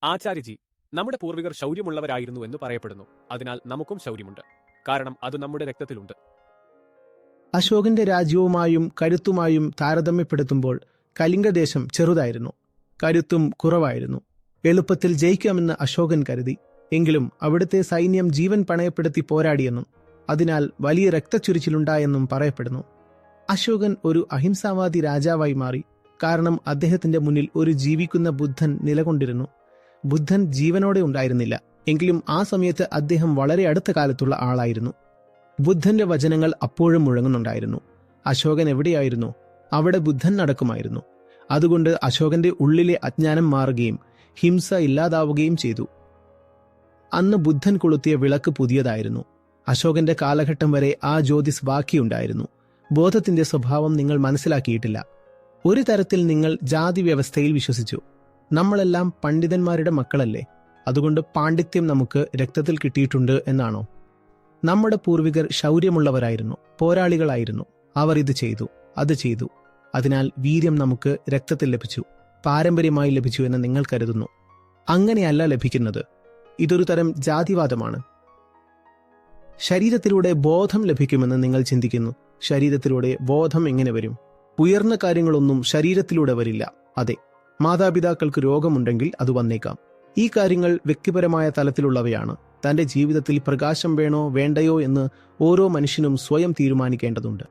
ആചാര്യജി, നമ്മുടെ പൂർവികർ ശൗര്യമുള്ളവരായിരുന്നു എന്ന് പറയപ്പെടുന്നു. അതിനാൽ നമുക്കും ശൗര്യമുണ്ട്. കാരണം അത് നമ്മുടെ രക്തത്തിലുണ്ട്. അശോകന്റെ രാജ്യവുമായും കരുത്തുമായും താരതമ്യപ്പെടുത്തുമ്പോൾ കലിംഗദേശം ചെറുതായിരുന്നു. കരുത്തും കുറവായിരുന്നു. എളുപ്പത്തിൽ ജയിക്കാമെന്ന് അശോകൻ കരുതി. എങ്കിലും അവിടുത്തെ സൈന്യം ജീവൻ പണയപ്പെടുത്തി പോരാടിയെന്നും അതിനാൽ വലിയ രക്തച്ചൊരിച്ചിലുണ്ടായെന്നും പറയപ്പെടുന്നു. അശോകൻ ഒരു അഹിംസാവാദി രാജാവായി മാറി. കാരണം അദ്ദേഹത്തിന്റെ മുന്നിൽ ഒരു ജീവിക്കുന്ന ബുദ്ധൻ നിലകൊണ്ടിരുന്നു. ബുദ്ധൻ ജീവനോടെ ഉണ്ടായിരുന്നില്ല. എങ്കിലും ആ സമയത്ത് അദ്ദേഹം വളരെ അടുത്ത കാലത്തുള്ള ആളായിരുന്നു. ബുദ്ധന്റെ വചനങ്ങൾ അപ്പോഴും മുഴങ്ങുന്നുണ്ടായിരുന്നു. അശോകൻ എവിടെയായിരുന്നു, അവിടെ ബുദ്ധൻ നടക്കുമായിരുന്നു. അതുകൊണ്ട് അശോകന്റെ ഉള്ളിലെ അജ്ഞാനം മാറുകയും ഹിംസ ഇല്ലാതാവുകയും ചെയ്തു. അന്ന് ബുദ്ധൻ കൊളുത്തിയ വിളക്ക് പുതിയതായിരുന്നു. അശോകന്റെ കാലഘട്ടം വരെ ആ ജ്യോതിസ് ബാക്കിയുണ്ടായിരുന്നു. ബോധത്തിന്റെ സ്വഭാവം നിങ്ങൾ മനസ്സിലാക്കിയിട്ടില്ല. ഒരു തരത്തിൽ നിങ്ങൾ ജാതി വ്യവസ്ഥയിൽ വിശ്വസിച്ചു. നമ്മളെല്ലാം പണ്ഡിതന്മാരുടെ മക്കളല്ലേ, അതുകൊണ്ട് പാണ്ഡിത്യം നമുക്ക് രക്തത്തിൽ കിട്ടിയിട്ടുണ്ട് എന്നാണോ? നമ്മുടെ പൂർവികർ ശൗര്യമുള്ളവരായിരുന്നു, പോരാളികളായിരുന്നു. അവർ ഇത് ചെയ്തു, അത് ചെയ്തു. അതിനാൽ വീര്യം നമുക്ക് രക്തത്തിൽ ലഭിച്ചു, പാരമ്പര്യമായി ലഭിച്ചു എന്ന് നിങ്ങൾ കരുതുന്നു. അങ്ങനെയല്ല ലഭിക്കുന്നത്. ഇതൊരു തരം ജാതിവാദമാണ്. ശരീരത്തിലൂടെ ബോധം ലഭിക്കുമെന്ന് നിങ്ങൾ ചിന്തിക്കുന്നു. ശരീരത്തിലൂടെ ബോധം എങ്ങനെ വരും? ഉയർന്ന കാര്യങ്ങളൊന്നും ശരീരത്തിലൂടെ വരില്ല. അതെ, മാതാപിതാക്കൾക്ക് രോഗമുണ്ടെങ്കിൽ അത് വന്നേക്കാം. ഈ കാര്യങ്ങൾ വ്യക്തിപരമായ തലത്തിലുള്ളവയാണ്. തന്റെ ജീവിതത്തിൽ പ്രകാശം വേണോ വേണ്ടയോ എന്ന് ഓരോ മനുഷ്യനും സ്വയം തീരുമാനിക്കേണ്ടതുണ്ട്.